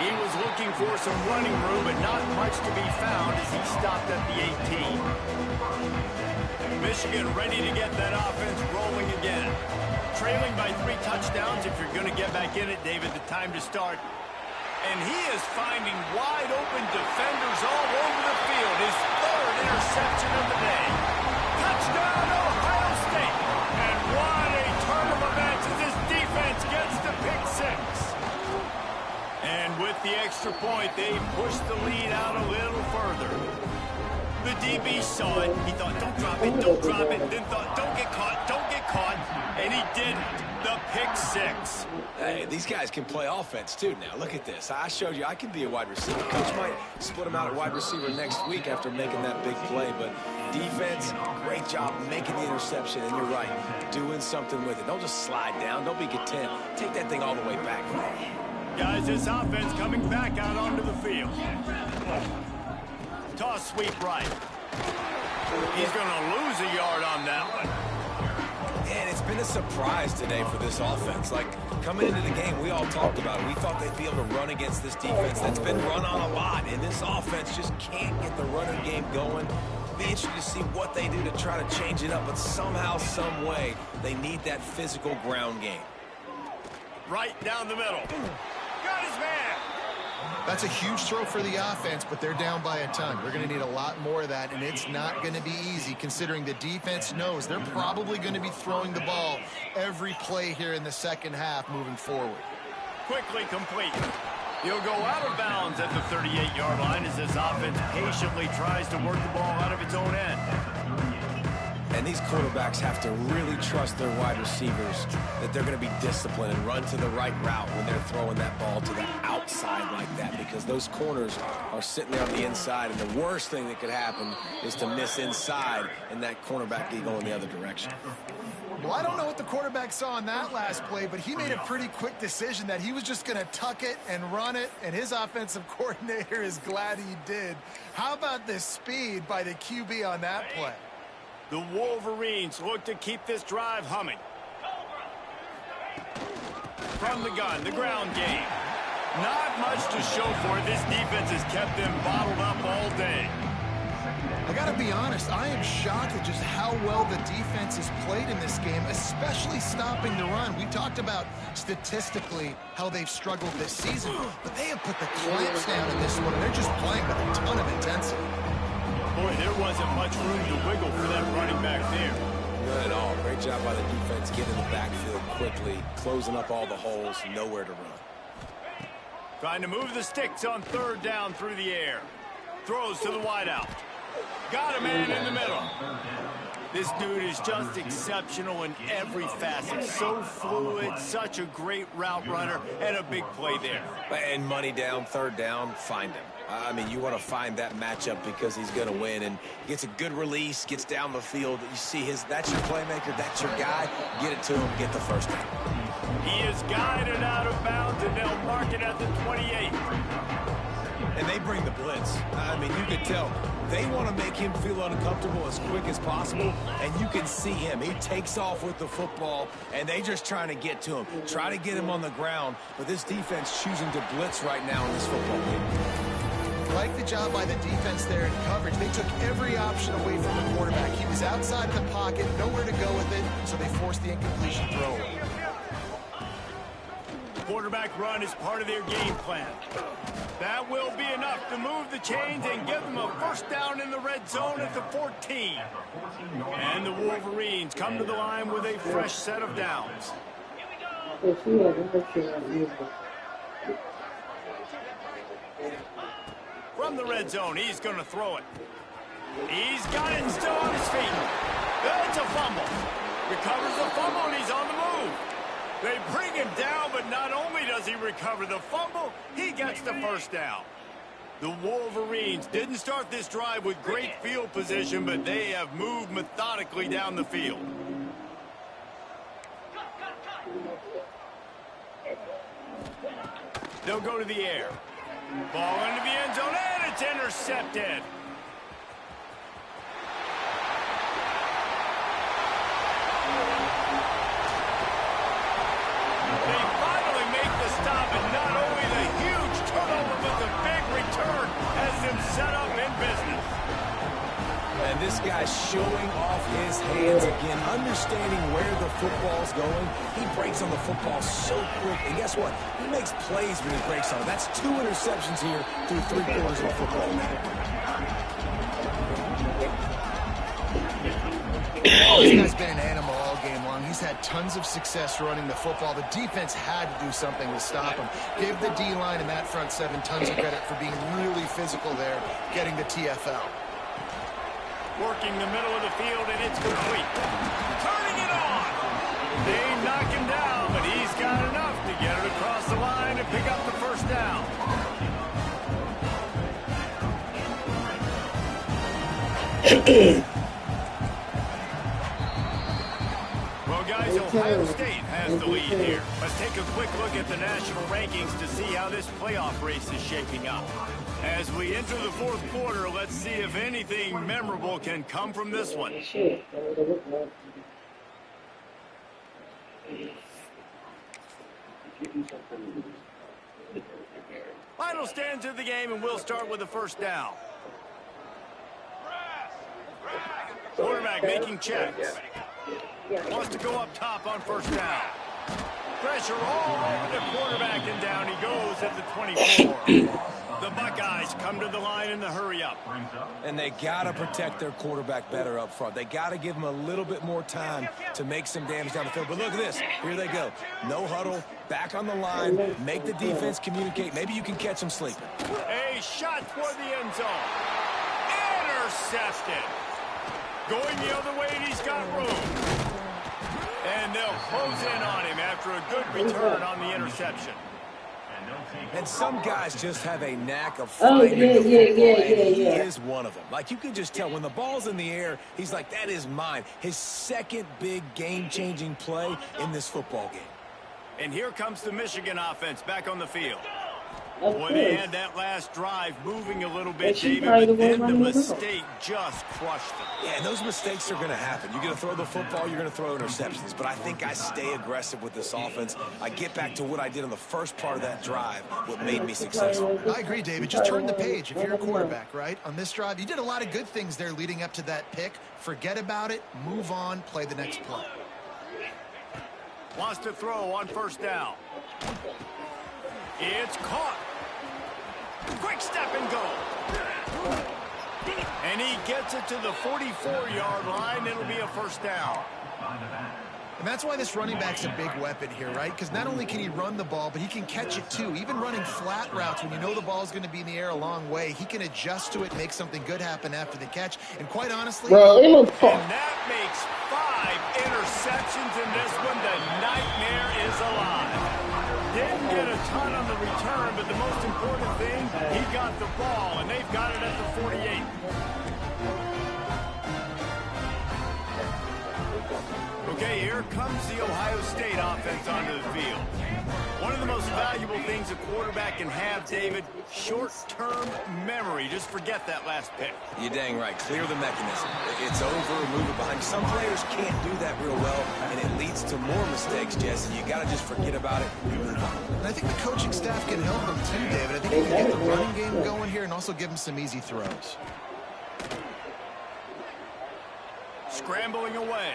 He was looking for some running room, but not much to be found as he stopped at the 18. Michigan ready to get that offense rolling again. Trailing by 3 touchdowns. If you're going to get back in it, David, the time to start. And he is finding wide open defenders all over the field. His 3rd interception of the day. Touchdown, Ohio State. And what a turn of events as this defense gets the pick 6. And with the extra point, they pushed the lead out a little further. The DB saw it. He thought, don't drop it, don't drop it. Then thought, don't get caught, don't get caught. And he didn't. The pick 6. Hey, these guys can play offense, too, now. Look at this. I showed you I can be a wide receiver. Coach might split him out at wide receiver next week after making that big play. But defense, great job making the interception. And you're right, doing something with it. Don't just slide down. Don't be content. Take that thing all the way back. Guys, this offense coming back out onto the field. Toss sweep right. He's going to lose a yard on that one. And it's been a surprise today for this offense. Like, coming into the game, we all talked about it. We thought they'd be able to run against this defense that's been run on a lot. And this offense just can't get the running game going. Be interested to see what they do to try to change it up. But somehow, some way, they need that physical ground game. Right down the middle. Got his man. That's a huge throw for the offense, but they're down by a ton. We're going to need a lot more of that, and it's not going to be easy considering the defense knows they're probably going to be throwing the ball every play here in the second half moving forward. Quickly complete. He'll go out of bounds at the 38-yard line as this offense patiently tries to work the ball out of its own end. And these quarterbacks have to really trust their wide receivers that they're going to be disciplined and run to the right route when they're throwing that ball to the outside like that, because those corners are sitting there on the inside, and the worst thing that could happen is to miss inside and that cornerback be going the other direction. Well, I don't know what the quarterback saw on that last play, but he made a pretty quick decision that he was just going to tuck it and run it, and his offensive coordinator is glad he did. How about the speed by the QB on that play? The Wolverines look to keep this drive humming. From the gun, the ground game. Not much to show for it. This defense has kept them bottled up all day. I got to be honest, I am shocked at just how well the defense has played in this game, especially stopping the run. We talked about statistically how they've struggled this season, but they have put the clamps down in this one, and they're just playing with a ton of intensity. Boy, there wasn't much room to wiggle for that running back there. None at all. Great job by the defense getting the backfield quickly, closing up all the holes, nowhere to run. Trying to move the sticks on 3rd down through the air. Throws to the wideout. Got a man in the middle. This dude is just exceptional in every facet. So fluid, such a great route runner, and a big play there. And money down, 3rd down, find him. I mean, you want to find that matchup because he's going to win, and gets a good release, gets down the field. You see that's your playmaker, that's your guy. Get it to him, get the 1st down. He is guided out of bounds, and they'll mark it at the 28. And they bring the blitz. I mean, you could tell they want to make him feel uncomfortable as quick as possible, and you can see him. He takes off with the football, and they just trying to get to him, try to get him on the ground, but this defense choosing to blitz right now in this football game. Like the job by the defense there in coverage. They took every option away from the quarterback. He was outside the pocket, nowhere to go with it, so they forced the incompletion throw. Quarterback run is part of their game plan. That will be enough to move the chains and give them a first down in the red zone at the 14. And the Wolverines come to the line with a fresh set of downs. From the red zone, he's going to throw it. He's got it still on his feet. That's a fumble. Recovers the fumble, and he's on the move. They bring him down, but not only does he recover the fumble, he gets the first down. The Wolverines didn't start this drive with great field position, but they have moved methodically down the field. They'll go to the air. Ball into the end zone, and it's intercepted. They finally make the stop, and not only the huge turnover, but the big return has them set up in business. And this guy's showing off his hands again, understanding where the football's going. He breaks on the football so quick, and guess what? He makes plays when he breaks on it. That's 2 interceptions here through 3 quarters of the football game. This guy's been an animal all game long. He's had tons of success running the football. The defense had to do something to stop him. Give the D-line and that front 7 tons of credit for being really physical there, getting the TFL. Working the middle of the field, and it's complete. Turning it on. They knock him down, but he's got enough to get it across the line and pick up the first down. Well, guys, Ohio State has the lead here. Let's take a quick look at the national rankings to see how this playoff race is shaping up. As we enter the 4th quarter, let's see if anything memorable can come from this one. Final stands of the game, and we'll start with the first down. Quarterback making checks. Wants to go up top on first down. Pressure all over the quarterback, and down he goes at the 24. The Buckeyes come to the line in the hurry-up. And they got to protect their quarterback better up front. They got to give him a little bit more time to make some damage down the field. But look at this. Here they go. No huddle. Back on the line. Make the defense communicate. Maybe you can catch them sleeping. A shot toward the end zone. Intercepted. Going the other way, and he's got room. And they'll close in on him after a good return on the interception. And some guys just have a knack of finding the football, and he is one of them. Like, you can just tell when the ball's in the air, he's like, that is mine. His second big game-changing play in this football game. And here comes the Michigan offense back on the field. Well, they had that last drive moving a little bit, David, but then the mistake just crushed them. Yeah, and those mistakes are going to happen. You're going to throw the football, you're going to throw interceptions. But I think I stay aggressive with this offense. I get back to what I did in the first part of that drive, what made me successful. I agree, David. Just turn the page if you're a quarterback, right? On this drive, you did a lot of good things there leading up to that pick. Forget about it, move on, play the next play. Wants to throw on first down. It's caught. Quick step and go. And he gets it to the 44-yard line. It'll be a first down. And that's why this running back's a big weapon here, right? Because not only can he run the ball, but he can catch it too. Even running flat routes when you know the ball's going to be in the air a long way, he can adjust to it, make something good happen after the catch. And quite honestly, and that makes 5 interceptions in this one. The nightmare is alive. Didn't get a ton on the return, but the most important thing, he got the ball, and they've got it at the 48. Okay, here comes the Ohio State offense onto the field. One of the most valuable things a quarterback can have, David, short-term memory. Just forget that last pick. You're dang right. Clear the mechanism. It's over, move it behind. Some players can't do that real well, and it leads to more mistakes, Jesse. You got to just forget about it and move on. And I think the coaching staff can help him too, David. I think he can get the running game going here and also give him some easy throws. Scrambling away.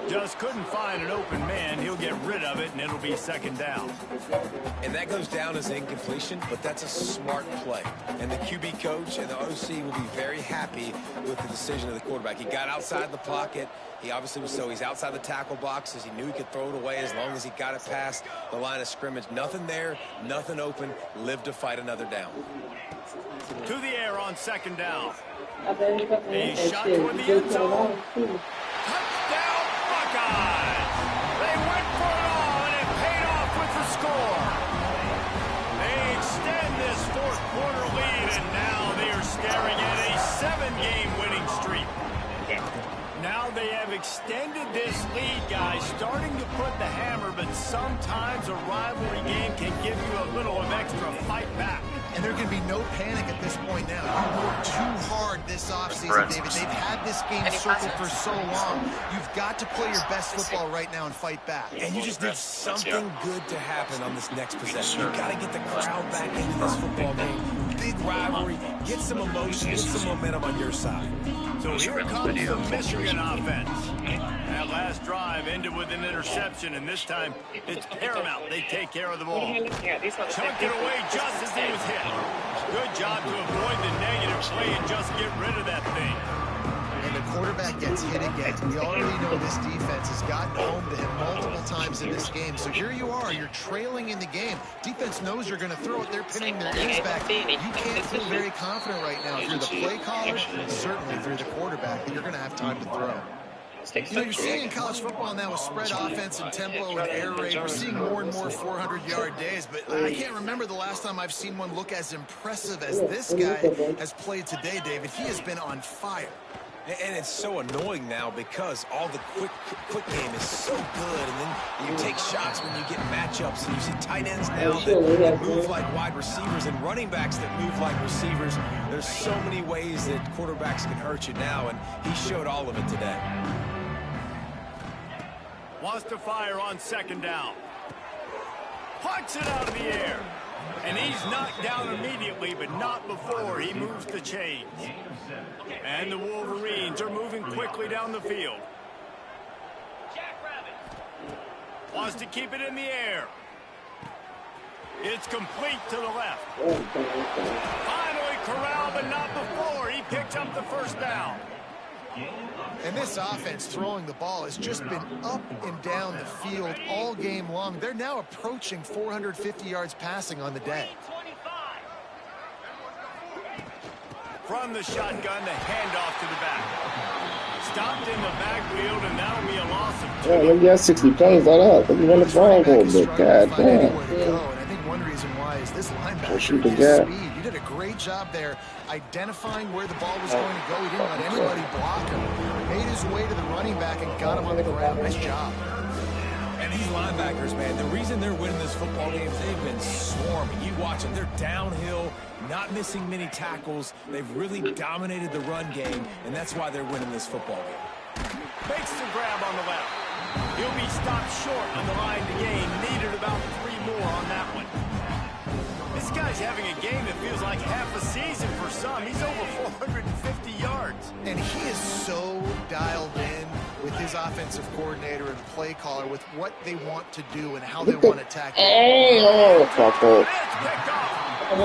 Just couldn't find an open man. He'll get rid of it, and it'll be second down. And that goes down as incompletion, but that's a smart play. And the QB coach and the OC will be very happy with the decision of the quarterback. He got outside the pocket. He obviously was he's outside the tackle boxes. He knew he could throw it away as long as he got it past the line of scrimmage. Nothing there, nothing open. Live to fight another down. To the air on second down. A shot toward the end zone. Touchdown, Buckeyes! They went for it all, and it paid off with the score. They extend this fourth-quarter lead, and now they are staring at a 7-game winning streak. Now they have extended this lead, guys, starting to put the hammer, but sometimes a rivalry game can give you a little of extra fight back. And there can be no panic at this point now. You worked too hard this offseason, David. They've had this game circled for so long. You've got to play your best football right now and fight back. And you just need something good to happen on this next possession. You've got to get the crowd back into this football game. Big rivalry. Get some emotion. Get some momentum on your side. So here comes the Michigan offense. That last drive ended with an interception, and this time it's paramount. They take care of the ball. Chucked it away just as he was hit. Good job to avoid the negative play and just get rid of that thing. And the quarterback gets hit again. We already know this defense has gotten home to him multiple times in this game. So here you are. You're trailing in the game. Defense knows you're going to throw it. They're pinning their ears back. You can't feel very confident right now. If you're the play caller, certainly if you're the quarterback, you're going to have time to throw. You know, you're seeing in college football now with spread offense and tempo and air raid, we're seeing more and more 400-yard days, but I can't remember the last time I've seen one look as impressive as this guy has played today, David. He has been on fire. And it's so annoying now because all the quick game is so good, and then you take shots when you get matchups, and you see tight ends now that move like wide receivers and running backs that move like receivers. There's so many ways that quarterbacks can hurt you now, and he showed all of it today. Wants to fire on second down. Puts it out of the air. And he's knocked down immediately, but not before he moves the chains. And the Wolverines are moving quickly down the field. Wants to keep it in the air. It's complete to the left. Finally corralled, but not before. He picks up the first down. And this offense throwing the ball has just been up and down the field all game long. They're now approaching 450 yards passing on the day. From the shotgun, the handoff to the back. Stopped in the backfield, and that'll be a loss of 2. Yeah, let me get 60 plays that up. Let me run the ball a little bit. God damn. And I think one reason why is this linebacker Shoot the is gap. speed. You did a great job there identifying where the ball was going to go. He didn't let anybody block him. Made his way to the running back and got him on the ground. Nice job. And these linebackers, man, the reason they're winning this football game is they've been swarming. You watch them. They're downhill, not missing many tackles. They've really dominated the run game, and that's why they're winning this football game. Makes the grab on the left. He'll be stopped short on the line to gain. Needed about 3 more on that one. This guy's having a game that feels like half a season for some. He's over 450 yards. And he is so dialed in with his offensive coordinator and play caller with what they want to do and how they want to attack. Oh, fuck off. It's picked off. And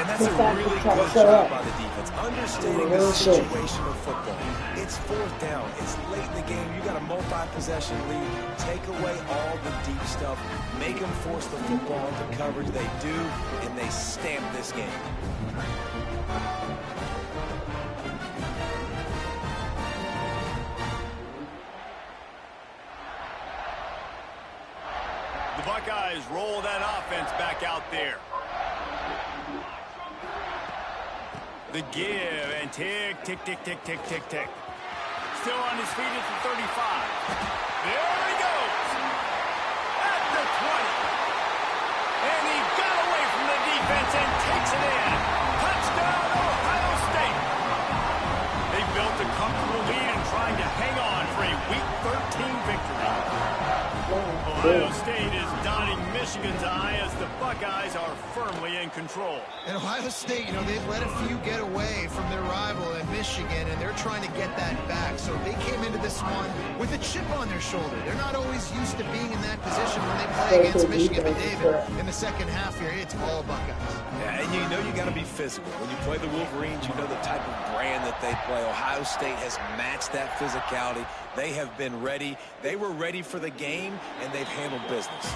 that's a really good job by the defense, understanding the situation of football. It's fourth down. It's late in the game. You got a multi-possession lead. Take away all the deep stuff. Make them force the football into coverage. They do, and they stamp this game. The Buckeyes roll that offense back out there. The give and tick, tick, tick, tick, tick, tick, tick. still on his feet at the 35. There he goes. At the 20. And he got away from the defense and takes it in. Touchdown, Ohio State. They built a comfortable lead and trying to hang on for a Week 13 victory. Ohio State is dotting Michigan's eye as the Buckeyes are firmly in control. And Ohio State, you know, they've let a few get away from their rival in Michigan, and they're trying to get that back. So they came into this one with a chip on their shoulder. They're not always used to being in that position when they play against Michigan. But David, in the second half here, it's all Buckeyes. Yeah, and you know you got to be physical. When you play the Wolverines, you know the type of brand that they play. Ohio State has matched that physicality. They have been ready. They were ready for the game, and they've handled business.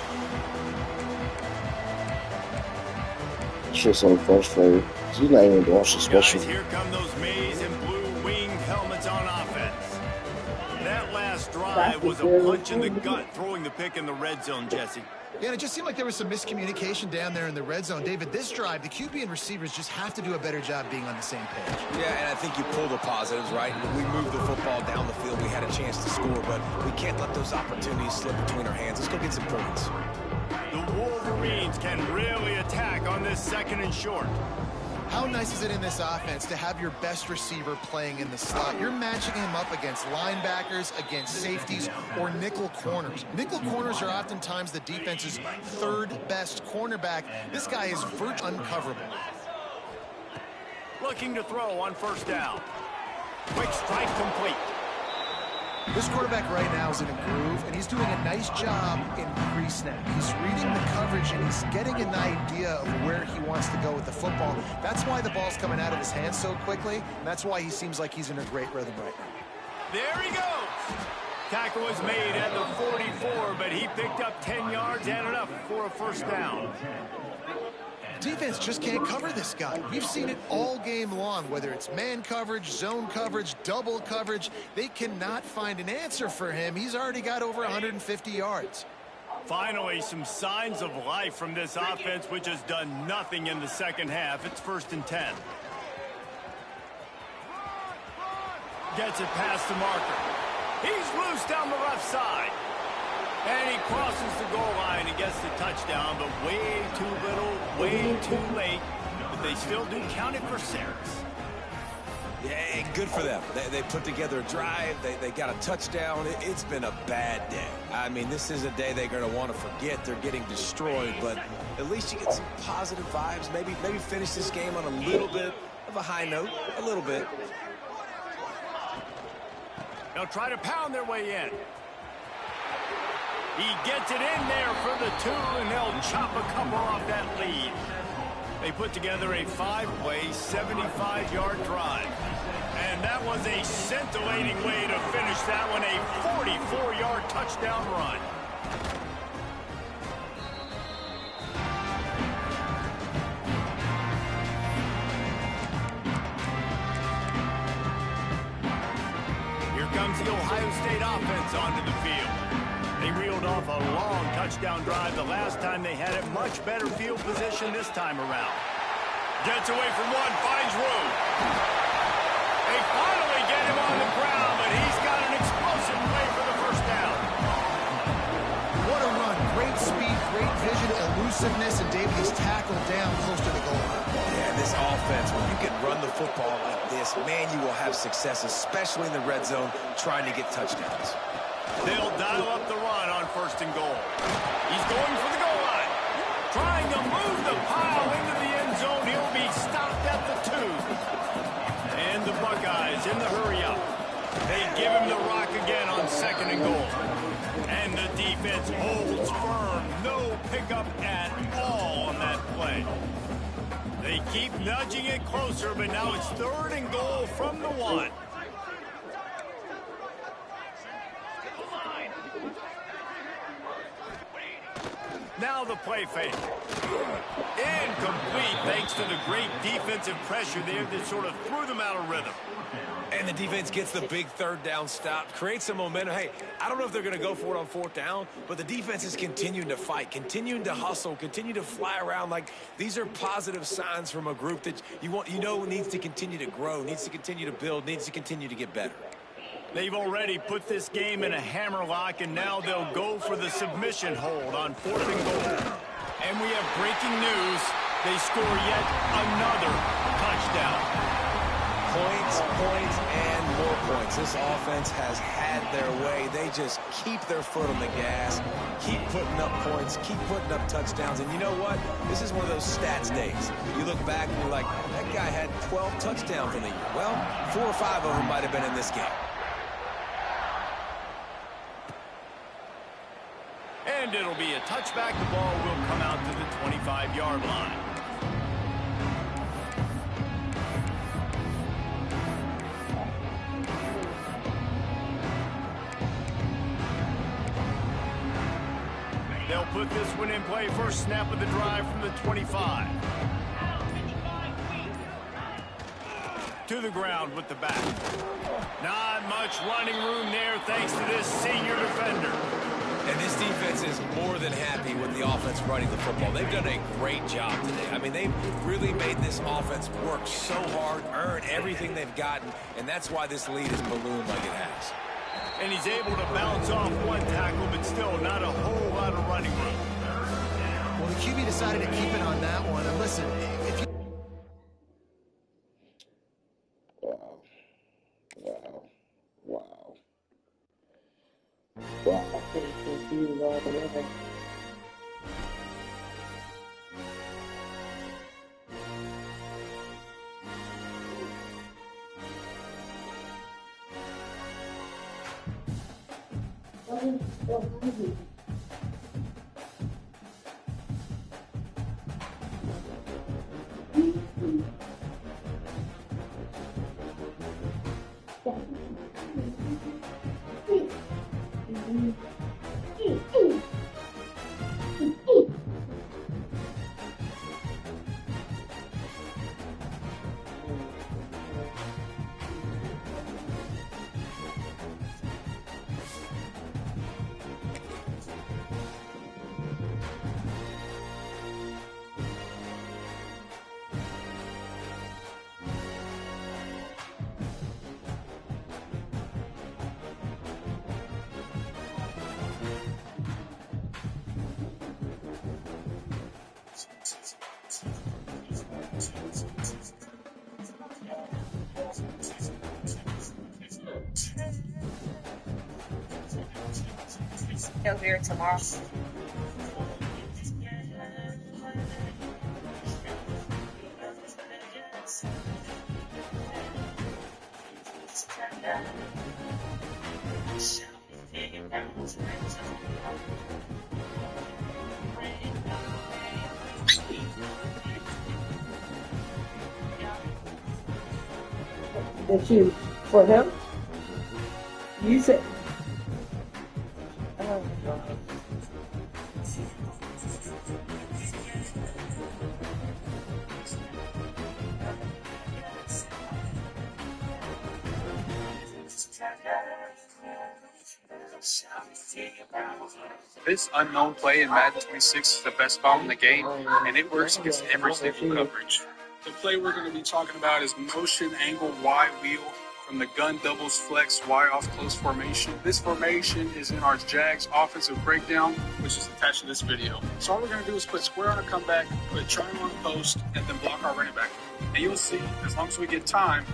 Shit's so frustrating. He's not even doing shit special. Guys, here come those maize and blue winged helmets on offense. That last drive was a punch in the gut, throwing the pick in the red zone, Jesse. Yeah, and it just seemed like there was some miscommunication down there in the red zone. David, this drive, the QB and receivers just have to do a better job being on the same page. Yeah, and I think you pull the positives, right? When we moved the football down the field, we had a chance to score, but we can't let those opportunities slip between our hands. Let's go get some points. The Wolverines can really attack on this 2nd and short. How nice is it in this offense to have your best receiver playing in the slot? You're matching him up against linebackers, against safeties, or nickel corners. Nickel corners are oftentimes the defense's 3rd best cornerback. This guy is virtually uncoverable. Looking to throw on 1st down. Quick strike complete. This quarterback right now is in a groove, and he's doing a nice job in pre-snap. He's reading the coverage, and he's getting an idea of where he wants to go with the football. That's why the ball's coming out of his hands so quickly, and that's why he seems like he's in a great rhythm right now. There he goes. Tackle was made at the 44, but he picked up 10 yards and enough for a 1st down. Defense just can't cover this guy. We've seen it all game long, whether it's man coverage, zone coverage, double coverage. They cannot find an answer for him. He's already got over 150 yards. Finally, some signs of life from this offense, which has done nothing in the 2nd half. It's 1st and 10. Gets it past the marker. He's loose down the left side. And he crosses the goal line and gets the touchdown, but way too little, way too late. But they still do count it for Sarris. Yeah, good for them. They put together a drive. They got a touchdown. It's been a bad day. I mean, this is a day they're going to want to forget. They're getting destroyed, but at least you get some positive vibes. Maybe finish this game on a little bit of a high note, a little bit. They'll try to pound their way in. He gets it in there for the 2, and they'll chop a couple off that lead. They put together a 5-play, 75-yard drive. And that was a scintillating way to finish that one, a 44-yard touchdown run. Here comes the Ohio State offense onto the field. They reeled off a long touchdown drive the last time they had it. Much better field position this time around. Gets away from one, finds room. They finally get him on the ground, but he's got an explosive play for the 1st down. What a run. Great speed, great vision, elusiveness, and David is tackled down close to the goal line. Yeah, this offense, when you can run the football like this, man, you will have success, especially in the red zone, trying to get touchdowns. They'll dial up the run on 1st and goal. He's going for the goal line. Trying to move the pile into the end zone. He'll be stopped at the 2. And the Buckeyes in the hurry-up. They give him the rock again on 2nd and goal. And the defense holds firm. No pickup at all on that play. They keep nudging it closer, but now it's 3rd and goal from the 1. Now the play fake. Incomplete thanks to the great defensive pressure there that sort of threw them out of rhythm. And the defense gets the big 3rd down stop, creates some momentum. Hey, I don't know if they're going to go for it on 4th down, but the defense is continuing to fight, continuing to hustle, continue to fly around. Like, these are positive signs from a group that you know needs to continue to grow, needs to continue to build, needs to continue to get better. They've already put this game in a hammerlock, and now they'll go for the submission hold on 4th and goal. And we have breaking news. They score yet another touchdown. Points, points, and more points. This offense has had their way. They just keep their foot on the gas, keep putting up points, keep putting up touchdowns. And you know what? This is one of those stats days. You look back and you're like, that guy had 12 touchdowns in the year. Well, 4 or 5 of them might have been in this game. And it'll be a touchback. The ball will come out to the 25-yard line. They'll put this one in play. First snap of the drive from the 25. To the ground with the back. Not much running room there thanks to this senior defender. And this defense is more than happy with the offense running the football. They've done a great job today. I mean, they've really made this offense work so hard, earn everything they've gotten, and that's why this lead is ballooned like it has. And he's able to bounce off one tackle, but still not a whole lot of running room. Well, the QB decided to keep it on that one. And listen, if you... Wow. He'll be here tomorrow. That you, for him? You said, oh, God. This unknown play in Madden 26 is the best bomb in the game, and it works against every single coverage. The play we're going to be talking about is motion angle Y wheel from the gun doubles flex Y off close formation. This formation is in our Jags offensive breakdown, which is attached to this video. So all we're going to do is put square on a comeback, put triangle on the post, and then block our running back. And you'll see, as long as we get time,